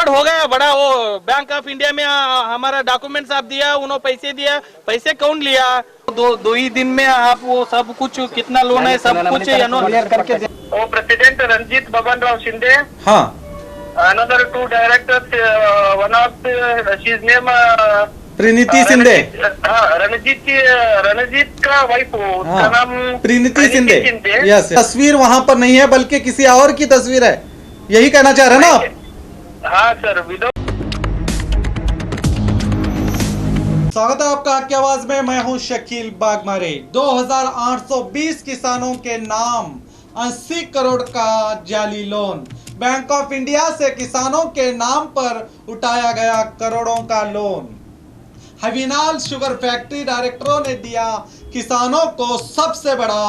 Fraud हो गया बड़ा। वो बैंक ऑफ इंडिया में हमारा डॉक्यूमेंट्स आप दिया, उन्होंने पैसे दिया, पैसे कौन लिया? दो ही दिन में आप वो सब कुछ कितना लोन है सब कुछ क्लियर करके दे। वो प्रेसिडेंट रंजीत बबन राव शिंदे, हाँ, another two directors, one of his name प्रीनिति Shinde. Ranjit का वाइफ, उसका नाम प्रीनिति शिंदे। यस, तस्वीर वहाँ पर नहीं है बल्कि किसी और की तस्वीर है, यही कहना चाह रहे हैं ना आप? हाँ सर, विदो। स्वागत है आपका हक की आवाज में। मैं हूं शकील बागमारे। 2820 किसानों के नाम 80 करोड़ का जाली लोन। बैंक ऑफ इंडिया से किसानों के नाम पर उठाया गया करोड़ों का लोन। हवीनाल शुगर फैक्ट्री डायरेक्टरों ने दिया किसानों को सबसे बड़ा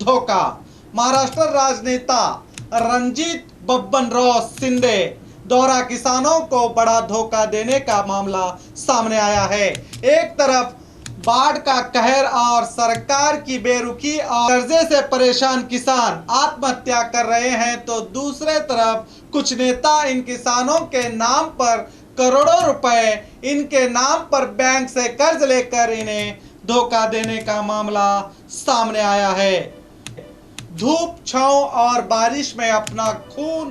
धोखा। महाराष्ट्र राजनेता रंजीत बब्बन राव शिंदे द्वारा किसानों को बड़ा धोखा देने का मामला सामने आया है। एक तरफ बाढ़ का कहर और सरकार की बेरुखी और कर्जे से परेशान किसान आत्महत्या कर रहे हैं, तो दूसरे तरफ कुछ नेता इन किसानों के नाम पर करोड़ों रुपए इनके नाम पर बैंक से कर्ज लेकर इन्हें धोखा देने का मामला सामने आया है। धूप छांव और बारिश में अपना खून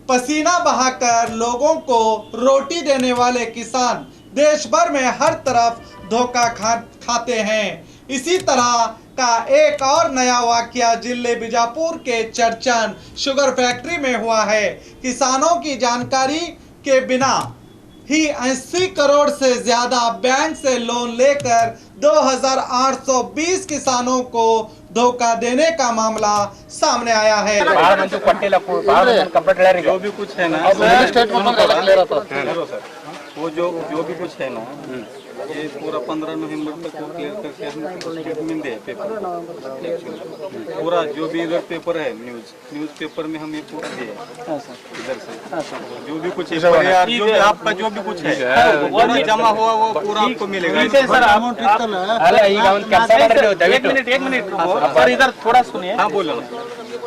पसीना बहाकर लोगों को रोटी देने वाले किसान देश भर में हर तरफ धोखा खाते हैं। इसी तरह का एक और नया वाकया जिले बीजापुर के चरचन शुगर फैक्ट्री में हुआ है। किसानों की जानकारी के बिना ही 80 करोड़ से ज्यादा बैंक से लोन लेकर 2820 किसानों को धोखा देने का मामला सामने आया है। जो भी कुछ है ना, वो जो भी कुछ है ना, ये पूरा 15 नवंबर तक वो क्लियर करके हम स्टेटमेंट दे पेपर पूरा जो भी इधर पेपर है न्यूज पेपर में हम ये पूरा दिए इधर से जो भी कुछ है यार, जो भी आपका जो भी कुछ है वो जमा हुआ वो पूरा आपको मिलेगा। एक मिनट सर, इधर थोड़ा सुनिए। हाँ बोलो।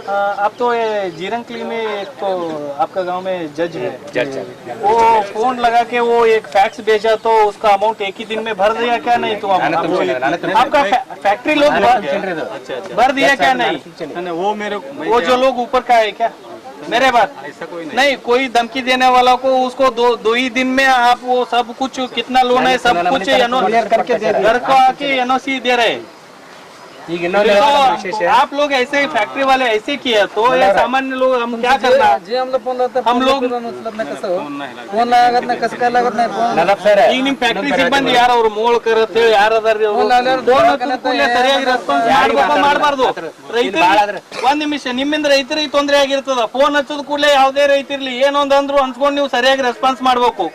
अब तो ये जीरंगली में एक तो आपका गांव में जज है, वो फोन लगा के वो एक फैक्स भेजा तो उसका अमाउंट एक ही दिन में भर दिया क्या? नहीं तो आपका फैक्ट्री लोग भर दिया क्या? नहीं, वो जो लोग ऊपर का है क्या? मेरे बात ऐसा कोई नहीं, कोई धमकी देने वाला को उसको दो ही दिन में आप वो सब कुछ कितना लोन है सब कुछ घर को आके एनओसी दे रहे। तो आप लोग ऐसे फैक्ट्री वाले ऐसे किया तो ये सामान्य लोग हम क्या करना? हम लोग ಈಗ ನಿಮ್ ಫ್ಯಾಕ್ಟ್ರಿ ಸಿಬ್ಬಂದಿ ಯಾರು ಅವ್ರು ಮೋಳ್ಕರ್ ಅಂತ ಹೇಳಿ ಯಾರದಾರ ಸರಿಯಾಗಿ ರೆಸ್ಪಾನ್ಸ್ ಮಾಡ್ಬೇಕು ಮಾಡಬಾರ್ದು? ರೈತರು ಒಂದ್ ನಿಮಿಷ, ನಿಮ್ಮಿಂದ ರೈತರಿಗೆ ತೊಂದರೆ ಆಗಿರ್ತದ. ಫೋನ್ ಹಚ್ಚೋದ್ ಕೂಡಲೇ ಯಾವ್ದೇ ರೈತರ್ಲಿ ಏನೊಂದ್ ಅಂದ್ರು ಅನ್ಸ್ಕೊಂಡು ನೀವು ಸರಿಯಾಗಿ ರೆಸ್ಪಾನ್ಸ್ ಮಾಡ್ಬೇಕು.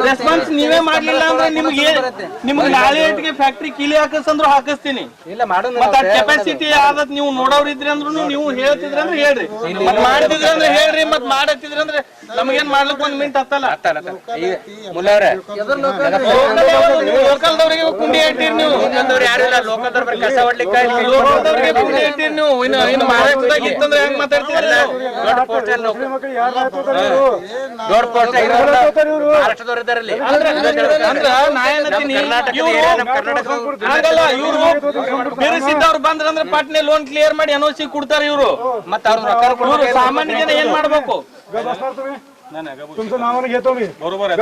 ರೆಸ್ಪಾನ್ಸ್ ನೀವೇ ಮಾಡ್ಲಿಲ್ಲ ಅಂದ್ರೆ ನಿಮ್ಗೆ ನಾಳೆ ಇಟ್ಟಿಗೆ ಫ್ಯಾಕ್ಟ್ರಿ ಕೀಲಿ ಹಾಕಿಸಂದ್ರು ಹಾಕಿಸ್ತೀನಿ. ಮತ್ತೆ ಕೆಪಾಸಿಟಿ ಆದತ್ ನೀವು ನೋಡೋರ್ ಇದ್ರಿ ಅಂದ್ರು ನೀವು ಹೇಳ್ತಿದ್ರಿ ಅಂದ್ರೆ ಹೇಳ್ರಿ, ಮತ್ ಮಾಡ್ತಿದ್ರಿ ಅಂದ್ರೆ ಹೇಳ್ರಿ, ಮತ್ ಮಾಡತ್ತಿದ್ರಿ ಅಂದ್ರೆ ನಮಗೇನ್ ಮಾಡ್ಲಿಕ್ಕೆ 1 ಮಿನಿಟ್ ಹತ್ತಲ್ಲ. ಲೋಕಲ್ದವ್ರಿಗೆ ಕುಂಡಿ ಇಟ್ಟಿರಿ ನೀವು, ಲೋಕಲ್ದವ್ರಿಗೆ ಕುಂಡಿ ಇಟ್ಟಿರಿ ನೀವು. ಇನ್ನು ಮಹಾರಾಷ್ಟ್ರದಾಗ ಇತ್ತಂದ್ರೆ ಹೆಂಗ್ ಮಾತಾಡ್ತೀರಿ? ಬೇರೆಸಿದ್ದವ್ರು ಬಂದ್ರಂದ್ರೆ ಪಾಟ್ನೆ ಲೋನ್ ಕ್ಲಿಯರ್ ಮಾಡಿ ಎನ್ಒಸಿ ಕೊಡ್ತಾರೆ ಇವರು. ಮತ್ತೆ ಅವ್ರು ಸಾಮಾನ್ಯ ಜನ ಏನ್ ಮಾಡ್ಬೇಕು? तुमचं नावाने घेतो मी, बरोबर आहे.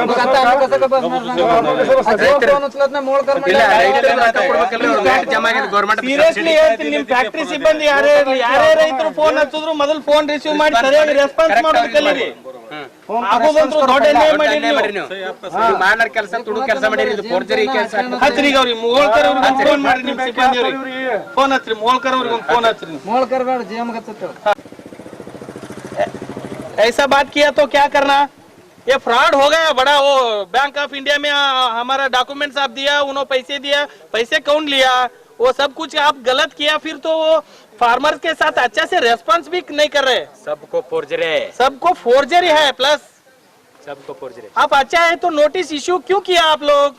ಸೀರಿಯಸ್ಲಿ ಹೇಳ್ತೀನಿ, ನಿಮ್ ಫ್ಯಾಕ್ಟ್ರಿ ಸಿಬ್ಬಂದಿ ಯಾರೇ ರೈತರು ಫೋನ್ ಹಚ್ಚಿದ್ರು ಮೊದಲು ಫೋನ್ ರಿಸೀವ್ ಮಾಡಿ ಸರಿಯಾಗಿ ರೆಸ್ಪಾನ್ಸ್ ಮಾಡೋದು ಕಲೀರಿ. ಆಗೋದಂತೂ ದೊಡ್ಡ ಅನ್ಯಾಯ ಮಾಡಿರಿ ನೀವು. ಮಾನರ್ ಕೆಲಸ ತುಡು ಕೆಲಸ ಮಾಡಿರಿ, ಇದು ಫೋರ್ಜರಿ ಕೆಲಸ. ಹಚ್ಚಿರಿ ಅವ್ರಿಗೆ, ಮೋಳ್ಕರ್ ಅವ್ರಿಗೆ ಫೋನ್ ಮಾಡ್ರಿ, ನಿಮ್ ಸಿಬ್ಬಂದಿ ಅವ್ರಿಗೆ ಫೋನ್ ಹಚ್ಚಿರಿ, ಮೋಳ್ಕರ್ ಅವ್ರಿಗೆ ಫೋನ್ ಹಚ್ಚಿರಿ. ಮೋಳ್ಕರ್ ಬೇಡ, ಜಿಎಂ ಹಚ್ಚುತ್ತೆ. ऐसा बात किया तो क्या करना? ये फ्रॉड हो गया बड़ा। वो बैंक ऑफ इंडिया में हमारा डॉक्यूमेंट्स आप दिया, उन्होंने पैसे दिया, पैसे कौन लिया? वो सब कुछ आप गलत किया, फिर तो वो फार्मर्स के साथ अच्छा से रेस्पॉन्स भी नहीं कर रहे। सबको फोर्जरी है, सबको फोर्जरी है, प्लस सबको फोर्जरी। आप अच्छा है तो नोटिस इश्यू क्यों किया आप लोग?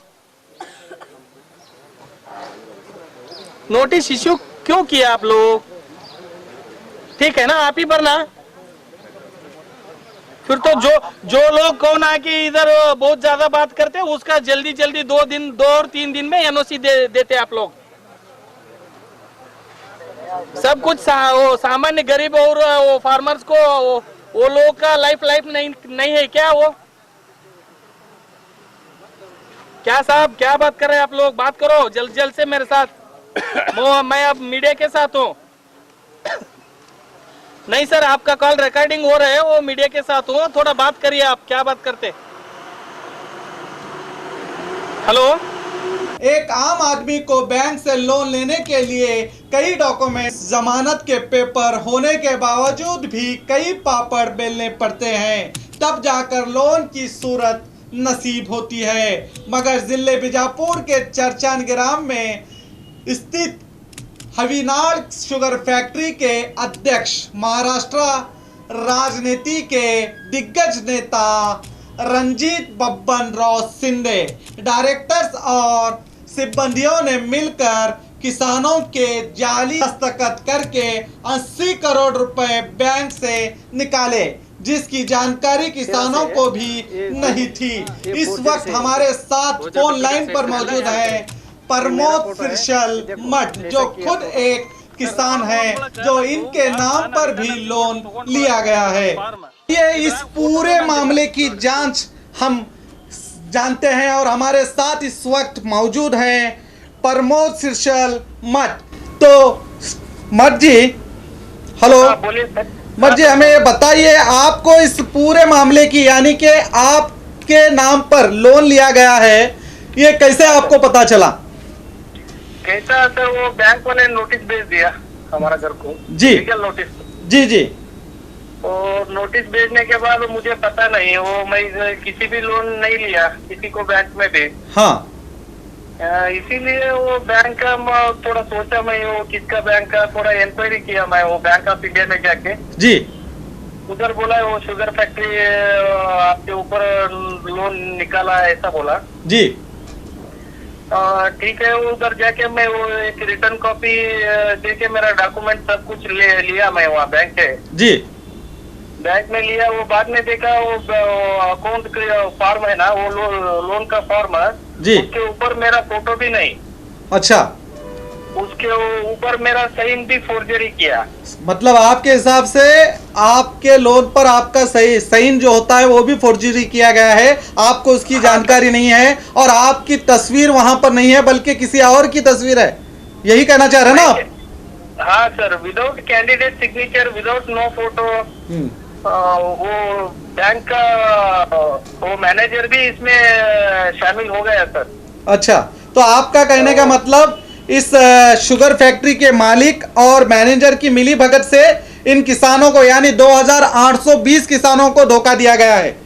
नोटिस इश्यू क्यों किया आप लोग? ठीक है ना, आप ही भरना। फिर तो जो लोग कौन आके इधर बहुत ज्यादा बात करते हैं उसका जल्दी जल्दी 2 और 3 दिन में एनओसी देते आप लोग। सब कुछ वो सामान्य गरीब और वो फार्मर्स को वो लोगों का लाइफ नहीं है क्या? वो क्या साहब क्या बात कर रहे हैं आप लोग? बात करो जल्द से मेरे साथ। मैं अब मीडिया के साथ हूँ। नहीं सर, आपका कॉल रिकॉर्डिंग हो रहा है, वो मीडिया के साथ हूँ, थोड़ा बात करिए। आप क्या बात करते? हेलो। एक आम आदमी को बैंक से लोन लेने के लिए कई डॉक्यूमेंट्स, जमानत के पेपर होने के बावजूद भी कई पापड़ बेलने पड़ते हैं, तब जाकर लोन की सूरत नसीब होती है। मगर जिले बीजापुर के चरचान ग्राम में स्थित हवीनाड़ शुगर फैक्ट्री के अध्यक्ष, महाराष्ट्र राजनीति के दिग्गज नेता रंजीत बब्बन राव शिंदे, डायरेक्टर्स और सिब्बंदियों ने मिलकर किसानों के जाली दस्तखत करके 80 करोड़ रुपए बैंक से निकाले, जिसकी जानकारी किसानों को भी नहीं थी। इस वक्त हमारे साथ फोन लाइन पर मौजूद है प्रमोद श्रीशल मठ, जो खुद एक किसान है, जो इनके नाम पर भी लोन लिया गया है। ये इस पूरे मामले की जांच हम जानते हैं और हमारे साथ इस वक्त मौजूद हैं प्रमोद श्रीशल मठ। तो मठ जी, हेलो। बोलिए सर। मठ जी, हमें ये बताइए, आपको इस पूरे मामले की, यानी कि आपके नाम पर लोन लिया गया है, ये कैसे आपको पता चला? कैसा सर, वो बैंक वाले नोटिस भेज दिया हमारा घर को। जी। Legal notice. जी। और नोटिस भेजने के बाद मुझे पता नहीं, वो मैं किसी भी लोन नहीं लिया किसी को बैंक में भी। हाँ। इसीलिए वो बैंक का थोड़ा सोचा, मैं वो किसका बैंक का थोड़ा इंक्वायरी किया मैं, वो बैंक ऑफ इंडिया में जाके। जी। उधर बोला वो शुगर फैक्ट्री आपके ऊपर लोन निकाला है, ऐसा बोला। जी। ठीक है, उधर जाके मैं वो एक रिटर्न कॉपी देके मेरा डॉक्यूमेंट सब कुछ लिया मैं वहाँ बैंक से। जी। बैंक में लिया, वो बाद में देखा वो अकाउंट फॉर्म है ना, वो लोन का फॉर्म है जी, उसके ऊपर मेरा फोटो भी नहीं। अच्छा। उसके ऊपर मेरा साइन भी फोर्जरी किया। मतलब आपके हिसाब से आपके लोन पर आपका सही साइन जो होता है वो भी फोर्जरी किया गया है, आपको उसकी जानकारी नहीं है और आपकी तस्वीर वहां पर नहीं है बल्कि किसी और की तस्वीर है, यही कहना चाह रहे हैं ना आप? हाँ sir, without candidate signature, without no photo. वो बैंक का वो मैनेजर भी इसमें शामिल हो गया सर। अच्छा, तो आपका कहने का मतलब इस शुगर फैक्ट्री के मालिक और मैनेजर की मिली भगत से इन किसानों को, यानी 2820 किसानों को धोखा दिया गया है।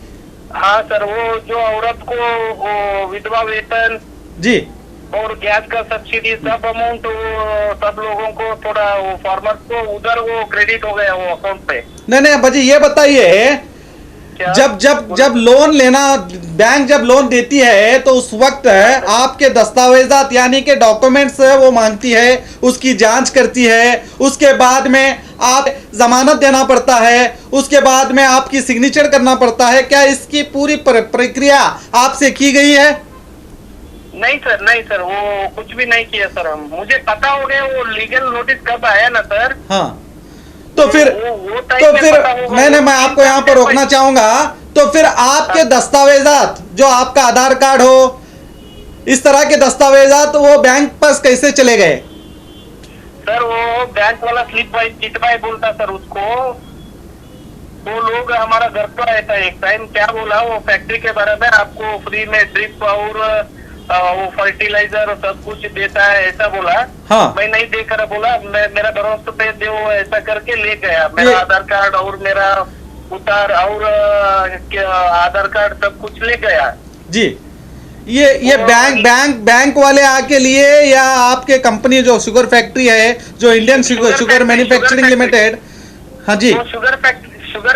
हाँ सर, वो जो औरत को वो विधवा वेतन जी और गैस का सब्सिडी सब अमाउंट सब लोगों को, थोड़ा वो फार्मर को उधर वो क्रेडिट हो गया वो अकाउंट पे। नहीं भाजी, ये बताइए, जब लोन लेना, बैंक जब लोन देती है तो उस वक्त आपके दस्तावेजात यानी कि डॉक्यूमेंट्स वो मांगती है, उसकी जांच करती है, उसके बाद में आप जमानत देना पड़ता है, उसके बाद में आपकी सिग्नेचर करना पड़ता है। क्या इसकी पूरी प्रक्रिया आपसे की गई है? नहीं सर, वो कुछ भी नहीं किया सर। हम मुझे पता हो गया वो लीगल नोटिस कब आया ना सर। हाँ, तो फिर मैं आपको यहाँ पर रोकना चाहूंगा। तो फिर आपके दस्तावेजात, जो आपका आधार कार्ड हो, इस तरह के दस्तावेजात वो बैंक पास कैसे चले गए? सर वो बैंक वाला स्लिप बाई चिट बाई बोलता सर उसको। वो लोग हमारा घर पर आया था एक टाइम, क्या बोला वो फैक्ट्री के बारे में आपको फ्री में ड्रिप और वो फर्टिलाइजर और सब कुछ देता है, ऐसा बोला। हाँ। मैं नहीं देख रहा, बोला मैं मेरा भरोसा पे दे, वो ऐसा करके ले गया मेरा आधार कार्ड और मेरा उतार और आधार कार्ड सब कुछ ले गया जी। ये बैंक वाले आके लिए या आपके कंपनी जो शुगर फैक्ट्री है, जो इंडियन शुगर मैन्युफैक्चरिंग लिमिटेड? हाँ जी, शुगर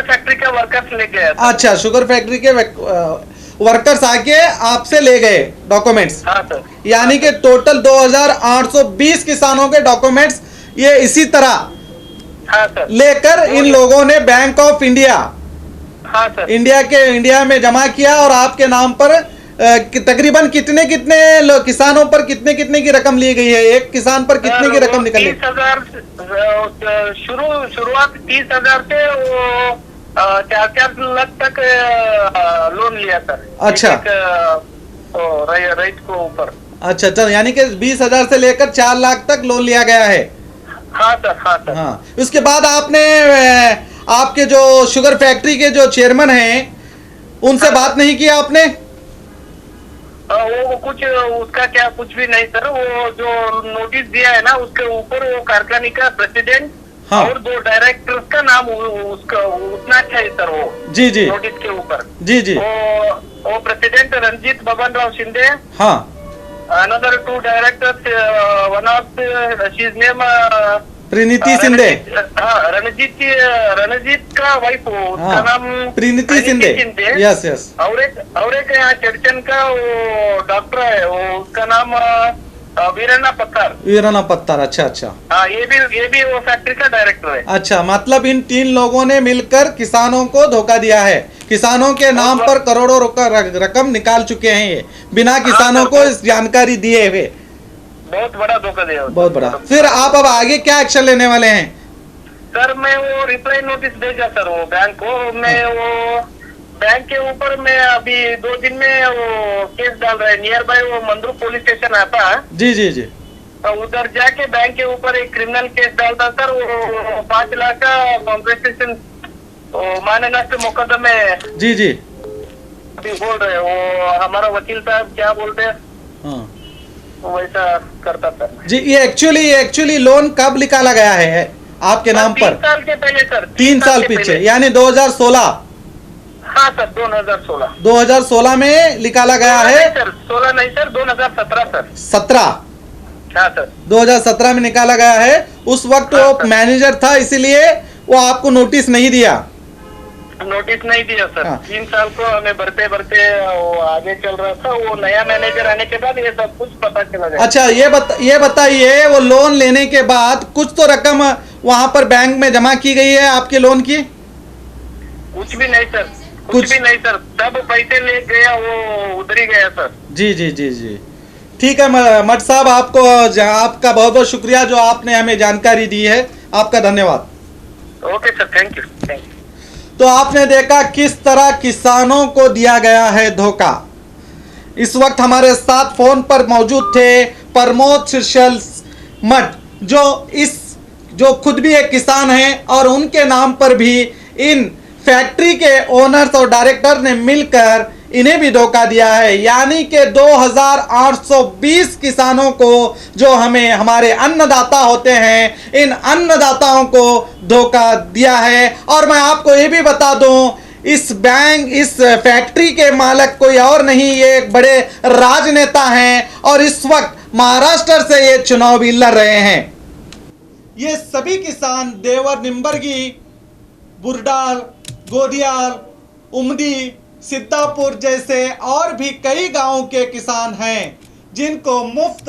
फैक्ट्री के वर्कर्स ले गए। अच्छा, शुगर फैक्ट्री के वर्कर्स आके आपसे ले गए डॉक्यूमेंट्स। हाँ सर। यानी कि टोटल 2820 किसानों के डॉक्यूमेंट्स ये इसी तरह हाँ सर लेकर इन लोगों ने बैंक ऑफ इंडिया हाँ सर। इंडिया में जमा किया और आपके नाम पर तकरीबन कितने किसानों पर कितने की रकम ली गई है? एक किसान पर कितने की रकम निकली? 30,000 शुरुआत 30,000 से वो 4 लाख तक लोन लिया सर। अच्छा। रईत को ऊपर। अच्छा चल, यानी कि 20,000 से लेकर 4 लाख तक लोन लिया गया है। हाँ सर, हाँ सर। हाँ, उसके बाद आपने आपके जो शुगर फैक्ट्री के जो चेयरमैन हैं उनसे बात नहीं किया आपने? वो कुछ उसका क्या कुछ भी नहीं सर। वो जो नोटिस दिया है ना उसके ऊपर वो कारखाने का प्रेसिडेंट हाँ। और 2 डायरेक्टर्स का नाम उसका उतना अच्छा है सर। वो जी जी नोटिस के ऊपर जी जी वो प्रेसिडेंट रंजीत बबन राव शिंदे, हाँ। Another 2 directors, one of she's name Priniti Shinde. हाँ, रणजीत का वाइफ उसका हाँ, नाम प्रीनिति शिंदे। Yes yes. और एक यहाँ चर्चन का वो डॉक्टर है, वो उसका नाम वीरना पत्थर। अच्छा अच्छा। हाँ, ये भी वो फैक्ट्री का डायरेक्टर है। अच्छा, मतलब इन 3 लोगों ने मिलकर किसानों को धोखा दिया है। किसानों के नाम पर करोड़ों रकम निकाल चुके हैं ये, बिना किसानों को इस जानकारी दिए हुए। बहुत बड़ा धोखा दिया। बहुत बड़ा। फिर आप अब आगे क्या एक्शन लेने वाले हैं? सर मैं वो रिप्लाई नोटिस भेजा सर वो बैंक को। मैं वो बैंक के ऊपर मैं अभी 2 दिन में वो केस डाल रहा है। नियर बाय वो मंदरू पुलिस स्टेशन आता है। जी जी जी। तो उधर जाके बैंक के ऊपर एक क्रिमिनल केस डालता सर। वो 5 लाख का कॉम्पेंसेशन माने नष्ट मुकदमे जी जी अभी बोल रहे। वो हमारा वकील साहब क्या बोलते हैं हाँ। वैसा करता सर। जी, ये एक्चुअली लोन कब निकाला गया है आपके नाम पर? 3 साल के पहले सर। 3 साल पीछे, यानी 2016। हाँ सर, 2016। 2016 में निकाला गया है सर। 16 नहीं सर, 2017 सर। 17। हाँ सर, 2017 में निकाला गया है। उस वक्त हाँ, वो मैनेजर था, इसीलिए वो आपको नोटिस नहीं दिया। नोटिस नहीं दिया सर। हाँ। 3 साल को हमें बढ़ते वो आगे चल रहा था। वो नया मैनेजर आने के बाद ये सब कुछ पता चला गया। अच्छा, ये बताइए, वो लोन लेने के बाद कुछ तो रकम वहां पर बैंक में जमा की गई है आपके लोन की? कुछ भी नहीं सर, कुछ भी नहीं सर। सब पैसे ले गया वो उधर ही गया सर। जी जी जी जी। ठीक है मट साहब, आपका बहुत बहुत शुक्रिया जो आपने हमें जानकारी दी है। आपका धन्यवाद। Okay sir, thank you. तो आपने देखा किस तरह किसानों को दिया गया है धोखा। इस वक्त हमारे साथ फोन पर मौजूद थे प्रमोद शीर्षल मठ, जो खुद भी एक किसान हैं और उनके नाम पर भी इन फैक्ट्री के ओनर्स और डायरेक्टर ने मिलकर इन्हें भी धोखा दिया है। यानी कि 2820 किसानों को, जो हमारे अन्नदाता होते हैं, इन अन्नदाताओं को धोखा दिया है। और मैं आपको ये भी बता दूं, इस फैक्ट्री के मालिक कोई और नहीं, ये एक बड़े राजनेता हैं और इस वक्त महाराष्ट्र से ये चुनाव भी लड़ रहे हैं। ये सभी किसान देवर, निम्बर्गी, बुरडाल, गोदियाल, उमदी, सिद्धापुर जैसे और भी कई गांवों के किसान हैं जिनको मुफ्त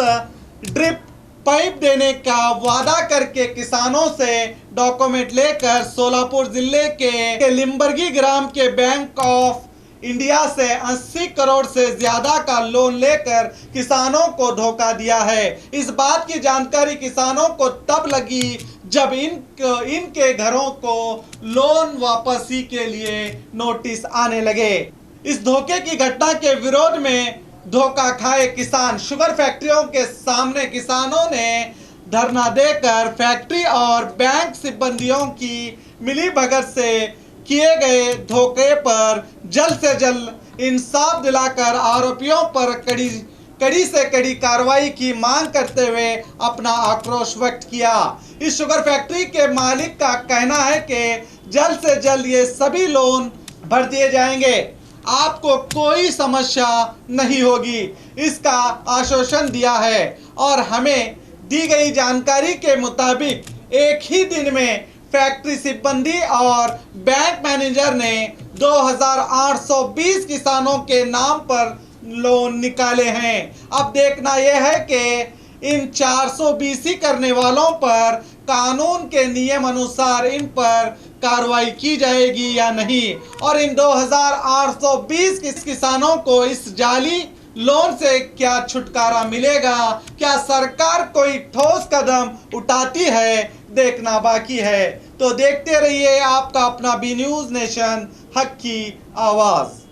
ड्रिप पाइप देने का वादा करके किसानों से डॉक्यूमेंट लेकर सोलापुर जिले के लिम्बर्गी ग्राम के बैंक ऑफ इंडिया से 80 करोड़ से ज्यादा का लोन लेकर किसानों को धोखा दिया है। इस बात की जानकारी किसानों को तब लगी जब इनके घरों को लोन वापसी के लिए नोटिस आने लगे। इस धोखे की घटना के विरोध में धोखा खाए किसान शुगर फैक्ट्रियों के सामने किसानों ने धरना देकर फैक्ट्री और बैंक सिब्बंदियों की मिलीभगत से किए गए धोखे पर जल्द से जल्द इंसाफ दिलाकर आरोपियों पर कड़ी से कड़ी कार्रवाई की मांग करते हुए अपना आक्रोश व्यक्त किया। इस शुगर फैक्ट्री के मालिक का कहना है कि जल्द से जल्द ये सभी लोन भर दिए जाएंगे, आपको कोई समस्या नहीं होगी, इसका आश्वासन दिया है। और हमें दी गई जानकारी के मुताबिक एक ही दिन में फैक्ट्री सिब्बंदी और बैंक मैनेजर ने 2820 किसानों के नाम पर लोन निकाले हैं। अब देखना यह है कि इन 420 करने वालों पर कानून के नियम अनुसार इन पर कार्रवाई की जाएगी या नहीं, और इन 2820 किसानों को इस जाली लोन से क्या छुटकारा मिलेगा, क्या सरकार कोई ठोस कदम उठाती है, देखना बाकी है। तो देखते रहिए आपका अपना बी न्यूज नेशन, हक की आवाज।